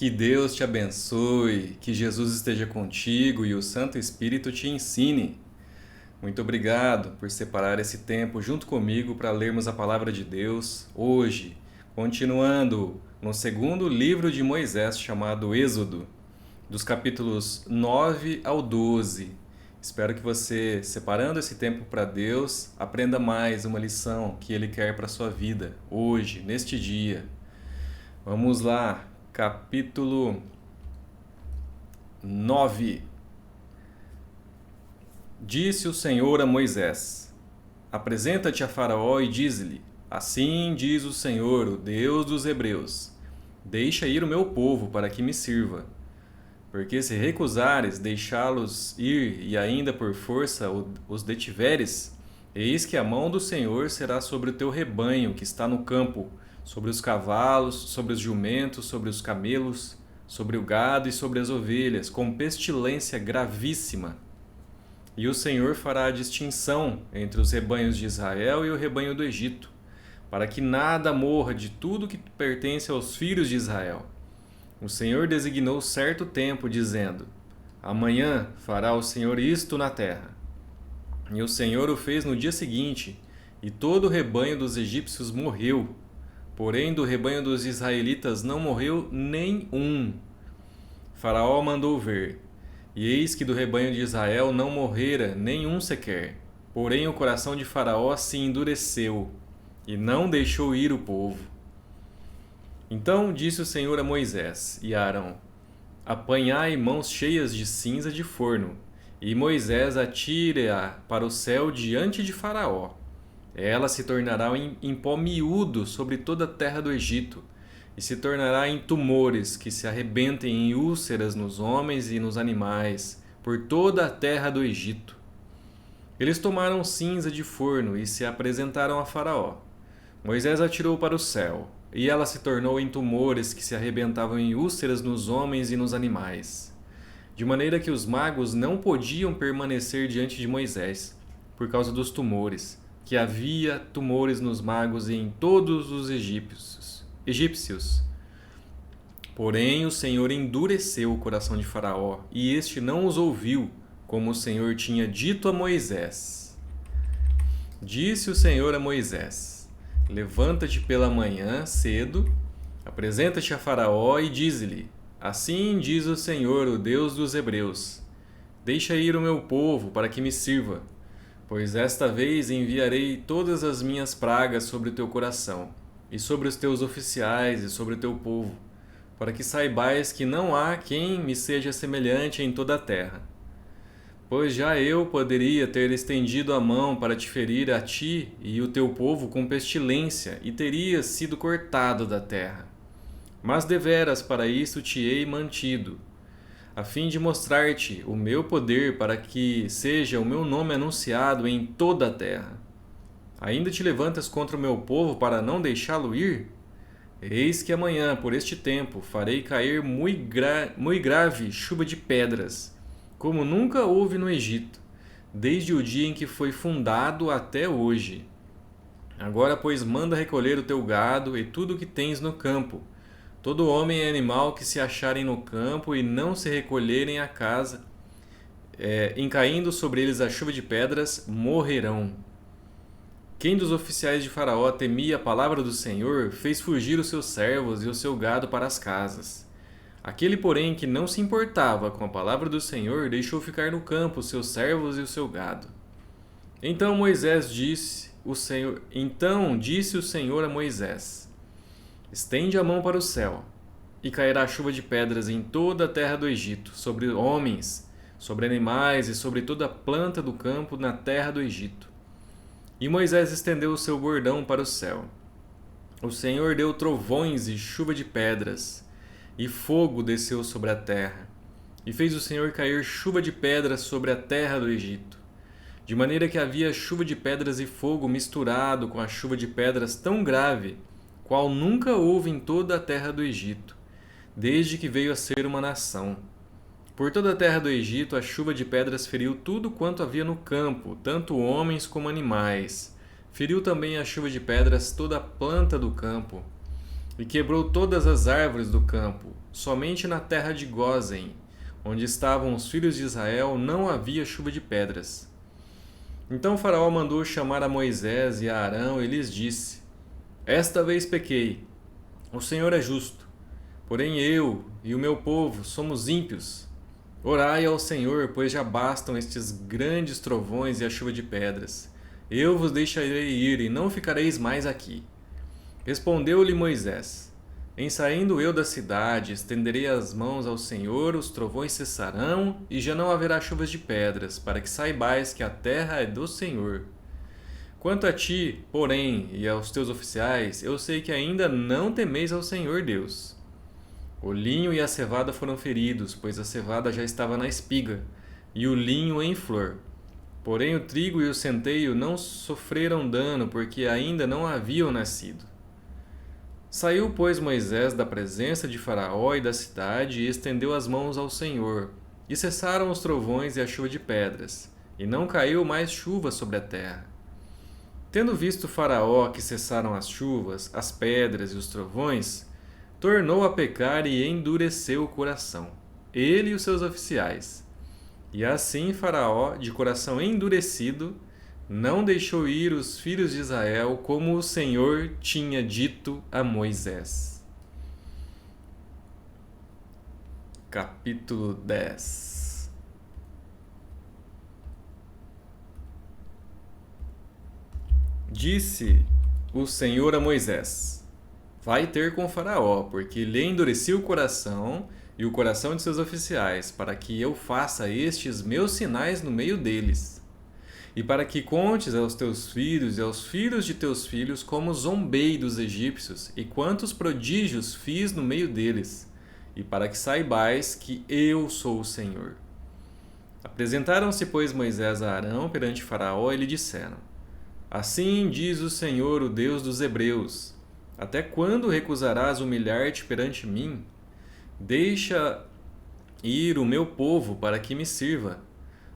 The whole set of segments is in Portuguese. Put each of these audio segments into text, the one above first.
Que Deus te abençoe, que Jesus esteja contigo e o Santo Espírito te ensine. Muito obrigado por separar esse tempo junto comigo para lermos a palavra de Deus hoje, continuando no segundo livro de Moisés, chamado Êxodo, dos capítulos 9 ao 12. Espero que você, separando esse tempo para Deus, aprenda mais uma lição que Ele quer para a sua vida, hoje, neste dia. Vamos lá, capítulo 9. Disse o Senhor a Moisés: Apresenta-te a Faraó e dize-lhe: Assim diz o Senhor, o Deus dos Hebreus: Deixa ir o meu povo para que me sirva. Porque se recusares deixá-los ir e ainda por força os detiveres, eis que a mão do Senhor será sobre o teu rebanho que está no campo, sobre os cavalos, sobre os jumentos, sobre os camelos, sobre o gado e sobre as ovelhas, com pestilência gravíssima. E o Senhor fará a distinção entre os rebanhos de Israel e o rebanho do Egito, para que nada morra de tudo que pertence aos filhos de Israel. O Senhor designou certo tempo, dizendo: Amanhã fará o Senhor isto na terra. E o Senhor o fez no dia seguinte, e todo o rebanho dos egípcios morreu. Porém, do rebanho dos israelitas não morreu nem um. Faraó mandou ver, e eis que do rebanho de Israel não morrera nenhum sequer. Porém, o coração de Faraó se endureceu, e não deixou ir o povo. Então disse o Senhor a Moisés e a Arão: Apanhai mãos cheias de cinza de forno, e Moisés atire-a para o céu diante de Faraó. Ela se tornará em pó miúdo sobre toda a terra do Egito, e se tornará em tumores que se arrebentem em úlceras nos homens e nos animais, por toda a terra do Egito. Eles tomaram cinza de forno e se apresentaram a Faraó. Moisés atirou para o céu, e ela se tornou em tumores que se arrebentavam em úlceras nos homens e nos animais. De maneira que os magos não podiam permanecer diante de Moisés, por causa dos tumores, que havia tumores nos magos e em todos os egípcios. Porém, o Senhor endureceu o coração de Faraó, e este não os ouviu, como o Senhor tinha dito a Moisés. Disse o Senhor a Moisés: Levanta-te pela manhã cedo, apresenta-te a Faraó e dize-lhe: Assim diz o Senhor, o Deus dos Hebreus: Deixa ir o meu povo para que me sirva, pois esta vez enviarei todas as minhas pragas sobre o teu coração, e sobre os teus oficiais e sobre o teu povo, para que saibais que não há quem me seja semelhante em toda a terra. Pois já eu poderia ter estendido a mão para te ferir a ti e o teu povo com pestilência, e terias sido cortado da terra. Mas deveras para isso te hei mantido, a fim de mostrar-te o meu poder, para que seja o meu nome anunciado em toda a terra. Ainda te levantas contra o meu povo para não deixá-lo ir? Eis que amanhã, por este tempo, farei cair muito grave chuva de pedras, como nunca houve no Egito, desde o dia em que foi fundado até hoje. Agora, pois, manda recolher o teu gado e tudo o que tens no campo, todo homem e animal que se acharem no campo e não se recolherem à casa, em caindo sobre eles a chuva de pedras, morrerão. Quem dos oficiais de Faraó temia a palavra do Senhor fez fugir os seus servos e o seu gado para as casas. Aquele, porém, que não se importava com a palavra do Senhor, deixou ficar no campo os seus servos e o seu gado. Então disse o Senhor a Moisés: Estende a mão para o céu, e cairá chuva de pedras em toda a terra do Egito, sobre homens, sobre animais e sobre toda a planta do campo na terra do Egito. E Moisés estendeu o seu bordão para o céu. O Senhor deu trovões e chuva de pedras, e fogo desceu sobre a terra, e fez o Senhor cair chuva de pedras sobre a terra do Egito, de maneira que havia chuva de pedras e fogo misturado com a chuva de pedras tão grave, qual nunca houve em toda a terra do Egito, desde que veio a ser uma nação. Por toda a terra do Egito a chuva de pedras feriu tudo quanto havia no campo, tanto homens como animais. Feriu também a chuva de pedras toda a planta do campo. E quebrou todas as árvores do campo. Somente na terra de Gósen, onde estavam os filhos de Israel, não havia chuva de pedras. Então Faraó mandou chamar a Moisés e a Arão e lhes disse: Esta vez pequei. O Senhor é justo. Porém eu e o meu povo somos ímpios. Orai ao Senhor, pois já bastam estes grandes trovões e a chuva de pedras. Eu vos deixarei ir e não ficareis mais aqui. Respondeu-lhe Moisés: Em saindo eu da cidade, estenderei as mãos ao Senhor, os trovões cessarão, e já não haverá chuvas de pedras, para que saibais que a terra é do Senhor. Quanto a ti, porém, e aos teus oficiais, eu sei que ainda não temeis ao Senhor Deus. O linho e a cevada foram feridos, pois a cevada já estava na espiga, e o linho em flor. Porém o trigo e o centeio não sofreram dano, porque ainda não haviam nascido. Saiu, pois, Moisés da presença de Faraó e da cidade e estendeu as mãos ao Senhor. E cessaram os trovões e a chuva de pedras, e não caiu mais chuva sobre a terra. Tendo visto Faraó que cessaram as chuvas, as pedras e os trovões, tornou a pecar e endureceu o coração, ele e os seus oficiais. E assim Faraó, de coração endurecido, não deixou ir os filhos de Israel, como o Senhor tinha dito a Moisés. Capítulo 10. Disse o Senhor a Moisés: Vai ter com Faraó, porque lhe endureci o coração e o coração de seus oficiais, para que eu faça estes meus sinais no meio deles. E para que contes aos teus filhos e aos filhos de teus filhos como zombei dos egípcios e quantos prodígios fiz no meio deles, e para que saibais que eu sou o Senhor. Apresentaram-se, pois, Moisés a Arão perante Faraó e lhe disseram: Assim diz o Senhor, o Deus dos Hebreus: Até quando recusarás humilhar-te perante mim? Deixa ir o meu povo para que me sirva.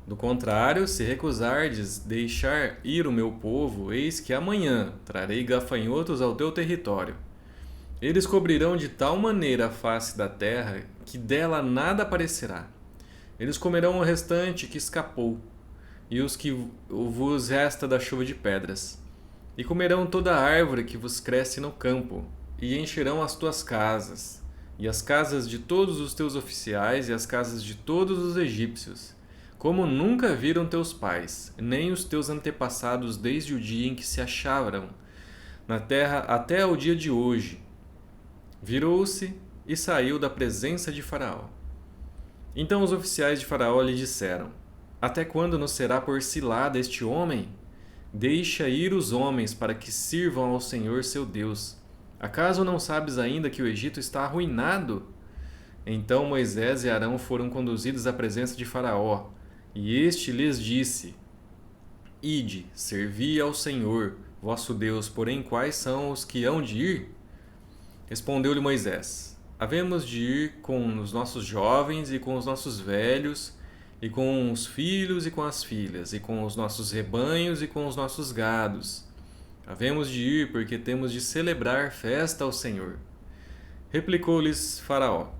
Do contrário, se recusardes deixar ir o meu povo, eis que amanhã trarei gafanhotos ao teu território. Eles cobrirão de tal maneira a face da terra que dela nada aparecerá. Eles comerão o restante que escapou, e os que vos resta da chuva de pedras. E comerão toda a árvore que vos cresce no campo, e encherão as tuas casas, e as casas de todos os teus oficiais, e as casas de todos os egípcios, como nunca viram teus pais, nem os teus antepassados desde o dia em que se acharam na terra até o dia de hoje. Virou-se e saiu da presença de Faraó. Então os oficiais de Faraó lhe disseram: Até quando nos será por cilada este homem? Deixa ir os homens para que sirvam ao Senhor seu Deus. Acaso não sabes ainda que o Egito está arruinado? Então Moisés e Arão foram conduzidos à presença de Faraó, e este lhes disse: Ide, servi ao Senhor, vosso Deus, porém quais são os que hão de ir? Respondeu-lhe Moisés: Havemos de ir com os nossos jovens e com os nossos velhos, e com os filhos e com as filhas, e com os nossos rebanhos e com os nossos gados. Havemos de ir porque temos de celebrar festa ao Senhor. Replicou-lhes Faraó: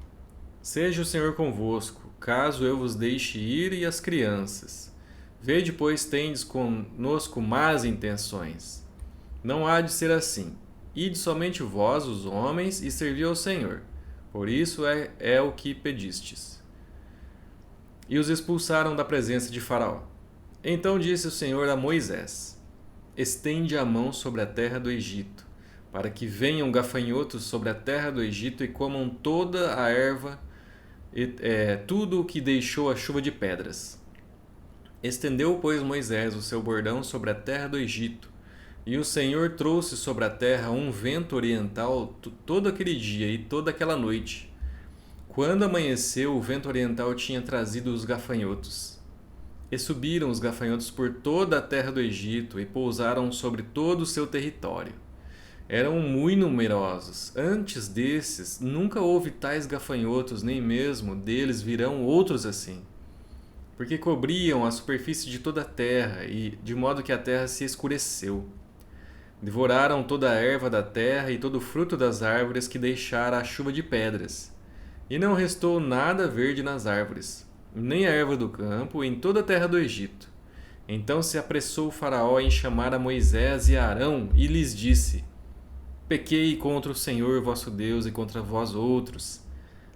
Seja o Senhor convosco, caso eu vos deixe ir e as crianças. Vede, pois, tendes conosco más intenções. Não há de ser assim. Ide somente vós, os homens, e servi ao Senhor. Por isso é o que pedistes. E os expulsaram da presença de Faraó. Então disse o Senhor a Moisés: Estende a mão sobre a terra do Egito, para que venham gafanhotos sobre a terra do Egito e comam toda a erva, tudo o que deixou a chuva de pedras. Estendeu, pois, Moisés o seu bordão sobre a terra do Egito, e o Senhor trouxe sobre a terra um vento oriental todo aquele dia e toda aquela noite. Quando amanheceu, o vento oriental tinha trazido os gafanhotos. E subiram os gafanhotos por toda a terra do Egito e pousaram sobre todo o seu território. Eram muito numerosos. Antes desses, nunca houve tais gafanhotos, nem mesmo deles virão outros assim. Porque cobriam a superfície de toda a terra, e de modo que a terra se escureceu. Devoraram toda a erva da terra e todo o fruto das árvores que deixara a chuva de pedras. E não restou nada verde nas árvores, nem a erva do campo em toda a terra do Egito. Então se apressou o Faraó em chamar a Moisés e a Arão e lhes disse: Pequei contra o Senhor vosso Deus e contra vós outros.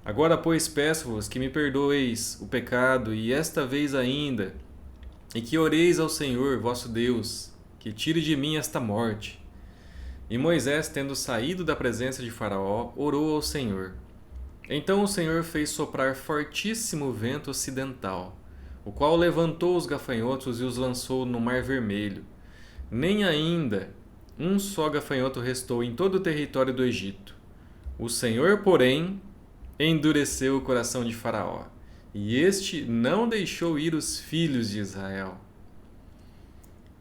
Agora, pois, peço-vos que me perdoeis o pecado, e esta vez ainda, e que oreis ao Senhor vosso Deus, que tire de mim esta morte. E Moisés, tendo saído da presença de Faraó, orou ao Senhor. Então o Senhor fez soprar fortíssimo vento ocidental, o qual levantou os gafanhotos e os lançou no Mar Vermelho. Nem ainda um só gafanhoto restou em todo o território do Egito. O Senhor, porém, endureceu o coração de Faraó, e este não deixou ir os filhos de Israel.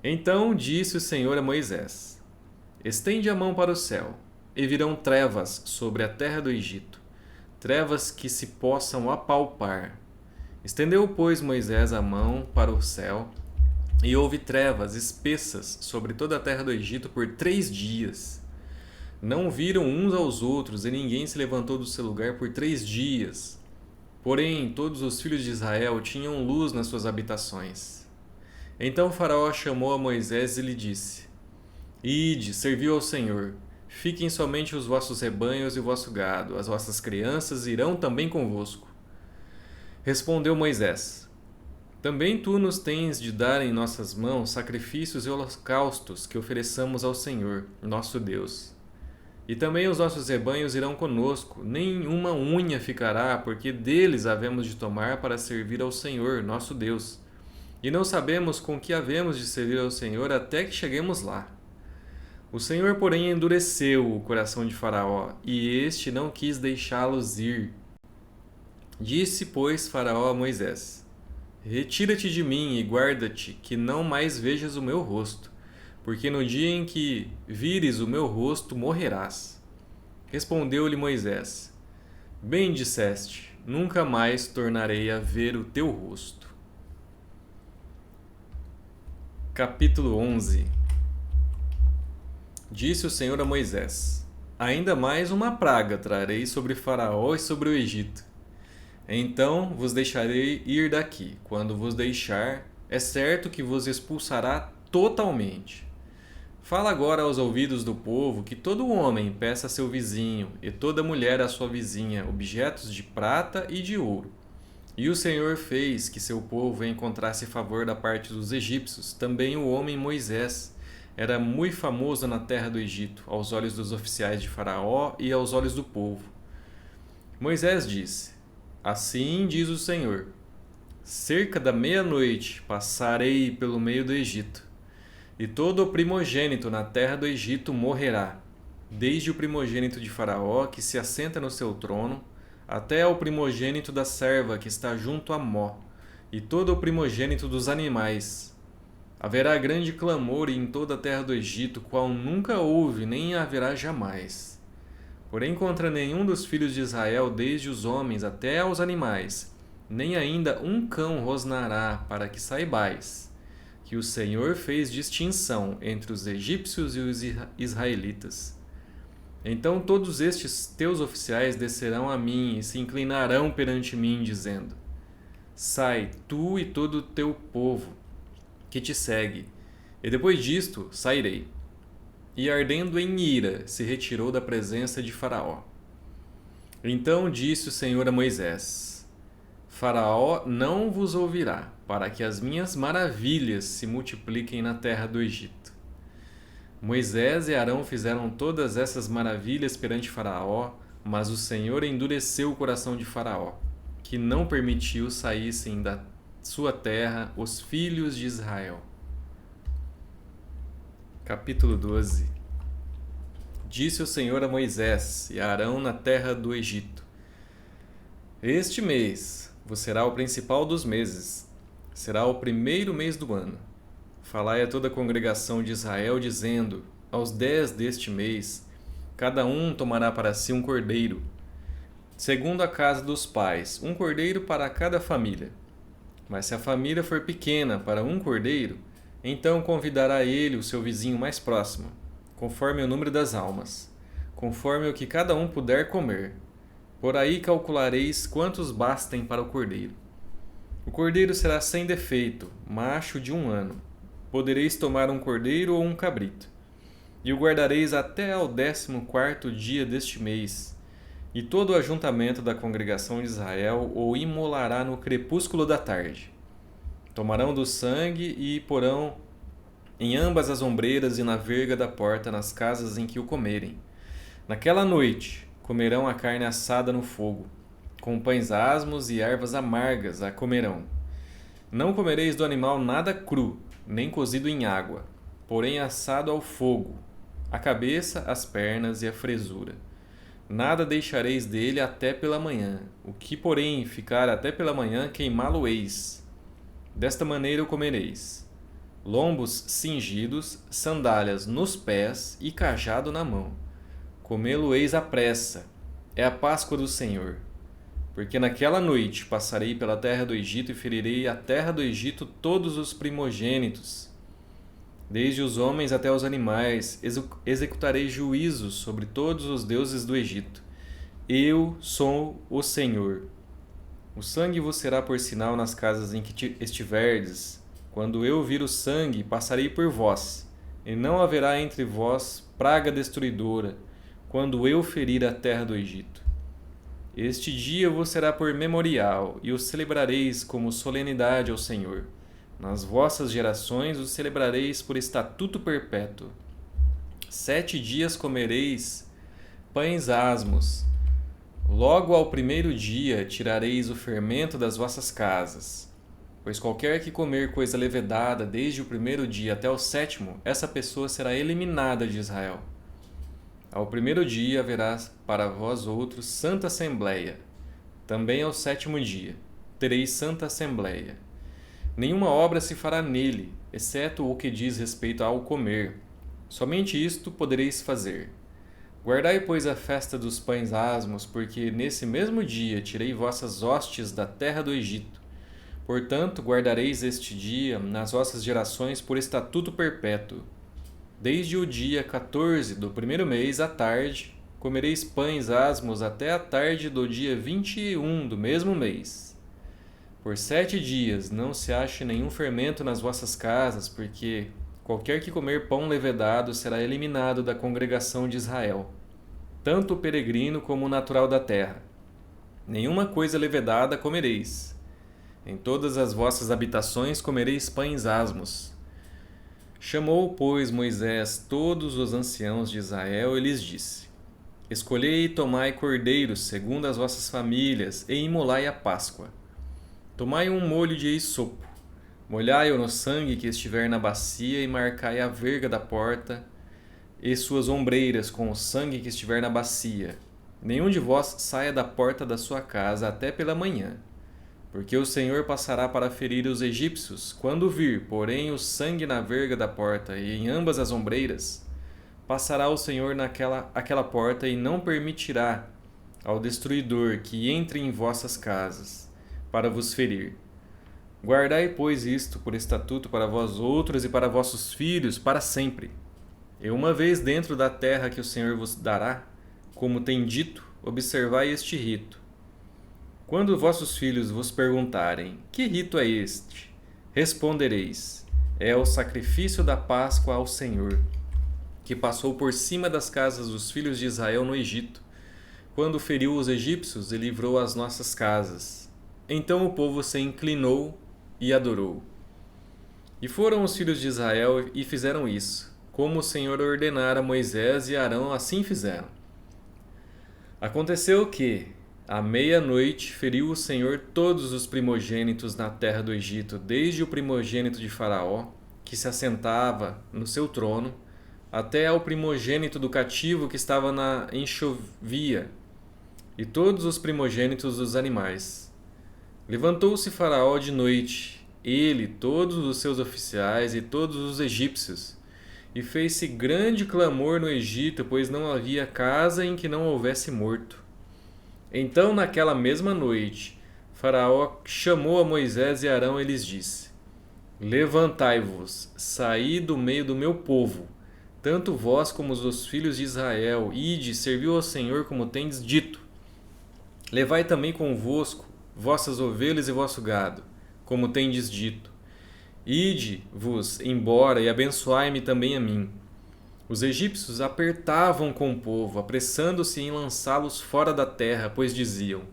Então disse o Senhor a Moisés: Estende a mão para o céu, e virão trevas sobre a terra do Egito, trevas que se possam apalpar. Estendeu, pois, Moisés a mão para o céu, e houve trevas espessas sobre toda a terra do Egito por 3 dias. Não viram uns aos outros, e ninguém se levantou do seu lugar por 3 dias. Porém, todos os filhos de Israel tinham luz nas suas habitações. Então Faraó chamou a Moisés e lhe disse: Ide, serviu ao Senhor. Fiquem somente os vossos rebanhos e o vosso gado, as vossas crianças irão também convosco. Respondeu Moisés: Também tu nos tens de dar em nossas mãos sacrifícios e holocaustos que ofereçamos ao Senhor, nosso Deus. E também os nossos rebanhos irão conosco, nem uma unha ficará, porque deles havemos de tomar para servir ao Senhor, nosso Deus. E não sabemos com que havemos de servir ao Senhor até que cheguemos lá. O Senhor, porém, endureceu o coração de Faraó, e este não quis deixá-los ir. Disse, pois, Faraó a Moisés: Retira-te de mim e guarda-te, que não mais vejas o meu rosto, porque no dia em que vires o meu rosto, morrerás. Respondeu-lhe Moisés: Bem disseste, nunca mais tornarei a ver o teu rosto. Capítulo 11. Disse o Senhor a Moisés: Ainda mais uma praga trarei sobre Faraó e sobre o Egito. Então vos deixarei ir daqui. Quando vos deixar, é certo que vos expulsará totalmente. Fala agora aos ouvidos do povo que todo homem peça a seu vizinho e toda mulher à sua vizinha objetos de prata e de ouro. E o Senhor fez que seu povo encontrasse favor da parte dos egípcios. Também o homem Moisés era muito famoso na terra do Egito, aos olhos dos oficiais de Faraó e aos olhos do povo. Moisés disse: Assim diz o Senhor: Cerca da meia-noite passarei pelo meio do Egito, e todo o primogênito na terra do Egito morrerá, desde o primogênito de Faraó, que se assenta no seu trono, até ao primogênito da serva que está junto a Mó, e todo o primogênito dos animais. Haverá grande clamor em toda a terra do Egito, qual nunca houve nem haverá jamais. Porém, contra nenhum dos filhos de Israel, desde os homens até aos animais, nem ainda um cão rosnará, para que saibais que o Senhor fez distinção entre os egípcios e os israelitas. Então todos estes teus oficiais descerão a mim e se inclinarão perante mim, dizendo: Sai, tu e todo o teu povo, que te segue, e depois disto sairei. E ardendo em ira, se retirou da presença de Faraó. Então disse o Senhor a Moisés: Faraó não vos ouvirá, para que as minhas maravilhas se multipliquem na terra do Egito. Moisés e Arão fizeram todas essas maravilhas perante Faraó, mas o Senhor endureceu o coração de Faraó, que não permitiu saíssem da sua terra os filhos de Israel. Capítulo 12. Disse o Senhor a Moisés e a Arão na terra do Egito: Este mês vos será o principal dos meses, será o primeiro mês do ano. Falai a toda a congregação de Israel, dizendo: Aos 10 deste mês, cada um tomará para si um cordeiro, segundo a casa dos pais, um cordeiro para cada família. Mas se a família for pequena para um cordeiro, então convidará ele o seu vizinho mais próximo, conforme o número das almas, conforme o que cada um puder comer. Por aí calculareis quantos bastem para o cordeiro. O cordeiro será sem defeito, macho de 1 ano. Podereis tomar um cordeiro ou um cabrito. E o guardareis até ao 14º dia deste mês. E todo o ajuntamento da congregação de Israel o imolará no crepúsculo da tarde. Tomarão do sangue e porão em ambas as ombreiras e na verga da porta nas casas em que o comerem. Naquela noite comerão a carne assada no fogo, com pães asmos e ervas amargas a comerão. Não comereis do animal nada cru, nem cozido em água, porém assado ao fogo, a cabeça, as pernas e a fresura. Nada deixareis dele até pela manhã. O que, porém, ficar até pela manhã, queimá-lo-eis. Desta maneira o comereis: lombos cingidos, sandálias nos pés e cajado na mão. Comê-lo-eis à pressa. É a Páscoa do Senhor. Porque naquela noite passarei pela terra do Egito e ferirei a terra do Egito todos os primogênitos, desde os homens até os animais. Executarei juízos sobre todos os deuses do Egito. Eu sou o Senhor. O sangue vos será por sinal nas casas em que estiverdes. Quando eu vir o sangue, passarei por vós, e não haverá entre vós praga destruidora, quando eu ferir a terra do Egito. Este dia vos será por memorial, e o celebrareis como solenidade ao Senhor. Nas vossas gerações o celebrareis por estatuto perpétuo. 7 dias comereis pães asmos. Logo ao 1º dia tirareis o fermento das vossas casas. Pois qualquer que comer coisa levedada desde o 1º dia até o 7º, essa pessoa será eliminada de Israel. Ao 1º dia haverá para vós outros santa assembleia. Também ao 7º dia tereis santa assembleia. Nenhuma obra se fará nele, exceto o que diz respeito ao comer. Somente isto podereis fazer. Guardai, pois, a festa dos pães asmos, porque nesse mesmo dia tirei vossas hostes da terra do Egito. Portanto, guardareis este dia nas vossas gerações por estatuto perpétuo. Desde o dia 14 do 1º mês à tarde, comereis pães asmos até a tarde do dia 21 do mesmo mês. Por 7 dias não se ache nenhum fermento nas vossas casas, porque qualquer que comer pão levedado será eliminado da congregação de Israel, tanto o peregrino como o natural da terra. Nenhuma coisa levedada comereis. Em todas as vossas habitações comereis pães asmos. Chamou, pois, Moisés todos os anciãos de Israel e lhes disse: Escolhei e tomai cordeiros segundo as vossas famílias e imolai a Páscoa. Tomai um molho de hisopo, molhai-o no sangue que estiver na bacia e marcai a verga da porta e suas ombreiras com o sangue que estiver na bacia. Nenhum de vós saia da porta da sua casa até pela manhã, porque o Senhor passará para ferir os egípcios. Quando vir, porém, o sangue na verga da porta e em ambas as ombreiras, passará o Senhor aquela porta e não permitirá ao destruidor que entre em vossas casas para vos ferir. Guardai, pois, isto por estatuto para vós outros e para vossos filhos para sempre. E uma vez dentro da terra que o Senhor vos dará, como tem dito, observai este rito. Quando vossos filhos vos perguntarem: que rito é este? Respondereis: é o sacrifício da Páscoa ao Senhor, que passou por cima das casas dos filhos de Israel no Egito, quando feriu os egípcios e livrou as nossas casas. Então o povo se inclinou e adorou. E foram os filhos de Israel e fizeram isso, como o Senhor ordenara a Moisés, e Arão assim fizeram. Aconteceu que, à meia-noite, feriu o Senhor todos os primogênitos na terra do Egito, desde o primogênito de Faraó, que se assentava no seu trono, até ao primogênito do cativo que estava na enxovia, e todos os primogênitos dos animais. Levantou-se Faraó de noite, ele, todos os seus oficiais e todos os egípcios, e fez-se grande clamor no Egito, pois não havia casa em que não houvesse morto. Então, naquela mesma noite, Faraó chamou a Moisés e Arão e lhes disse: Levantai-vos, saí do meio do meu povo, Tanto vós como os filhos de Israel, ide, serviu ao Senhor como tendes dito. Levai também convosco vossas ovelhas e vosso gado, como tendes dito. Ide-vos embora e abençoai-me também a mim. Os egípcios apertavam com o povo, apressando-se em lançá-los fora da terra, pois diziam: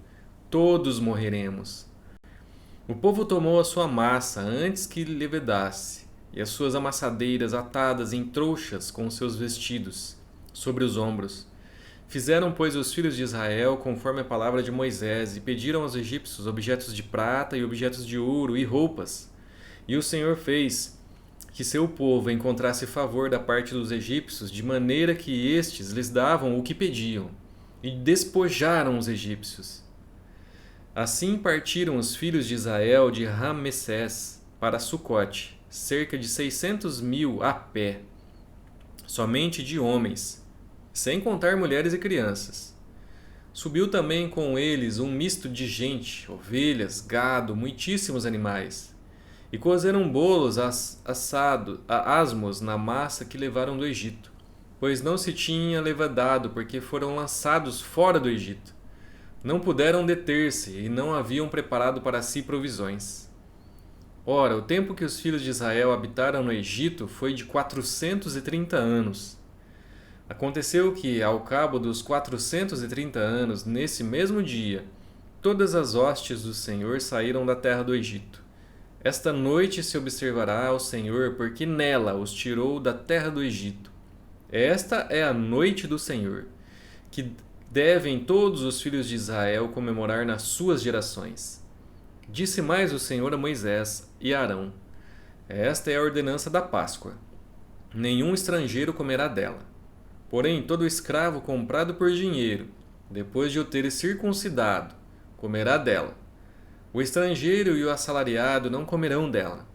todos morreremos. O povo tomou a sua massa antes que levedasse, e as suas amassadeiras atadas em trouxas com seus vestidos, sobre os ombros. Fizeram, pois, os filhos de Israel conforme a palavra de Moisés, e pediram aos egípcios objetos de prata e objetos de ouro e roupas. E o Senhor fez que seu povo encontrasse favor da parte dos egípcios, de maneira que estes lhes davam o que pediam, e despojaram os egípcios. Assim partiram os filhos de Israel de Ramessés para Sucote, cerca de 600.000 a pé, somente de homens, sem contar mulheres e crianças. Subiu também com eles um misto de gente, ovelhas, gado, muitíssimos animais. E cozeram bolos asmos na massa que levaram do Egito, pois não se tinha levedado, porque foram lançados fora do Egito. Não puderam deter-se e não haviam preparado para si provisões. Ora, o tempo que os filhos de Israel habitaram no Egito foi de 430 anos. Aconteceu que, ao cabo dos 430 anos, nesse mesmo dia, todas as hostes do Senhor saíram da terra do Egito. Esta noite se observará ao Senhor, porque nela os tirou da terra do Egito. Esta é a noite do Senhor, que devem todos os filhos de Israel comemorar nas suas gerações. Disse mais o Senhor a Moisés e a Arão: esta é a ordenança da Páscoa. Nenhum estrangeiro comerá dela. Porém, todo escravo comprado por dinheiro, depois de o ter circuncidado, comerá dela. O estrangeiro e o assalariado não comerão dela.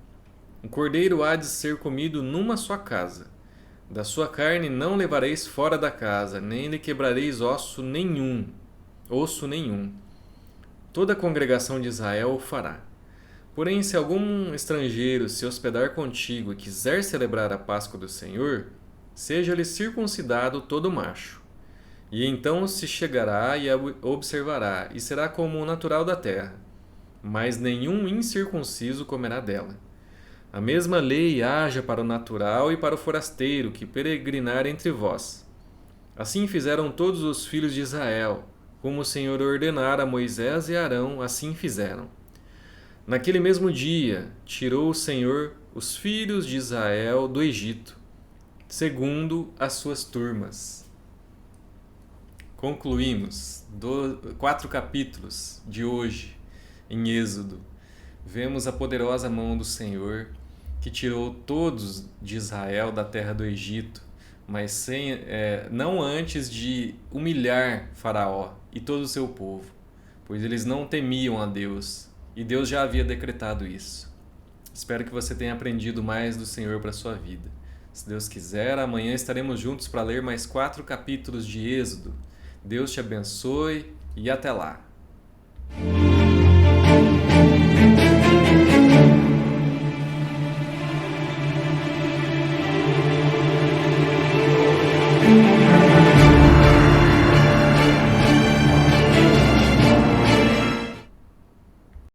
O cordeiro há de ser comido numa só casa. Da sua carne não levareis fora da casa, nem lhe quebrareis osso nenhum. Toda a congregação de Israel o fará. Porém, se algum estrangeiro se hospedar contigo e quiser celebrar a Páscoa do Senhor, seja-lhe circuncidado todo macho. E então se chegará e a observará, e será como o natural da terra. Mas nenhum incircunciso comerá dela. A mesma lei haja para o natural e para o forasteiro que peregrinar entre vós. Assim fizeram todos os filhos de Israel, como o Senhor ordenara a Moisés e Arão, assim fizeram. Naquele mesmo dia, tirou o Senhor os filhos de Israel do Egito, segundo as suas turmas. Concluímos 4 capítulos de hoje em Êxodo. Vemos a poderosa mão do Senhor que tirou todos de Israel da terra do Egito, mas não antes de humilhar Faraó e todo o seu povo, pois eles não temiam a Deus, e Deus já havia decretado isso. Espero que você tenha aprendido mais do Senhor para a sua vida. Se Deus quiser, amanhã estaremos juntos para ler mais 4 capítulos de Êxodo. Deus te abençoe e até lá!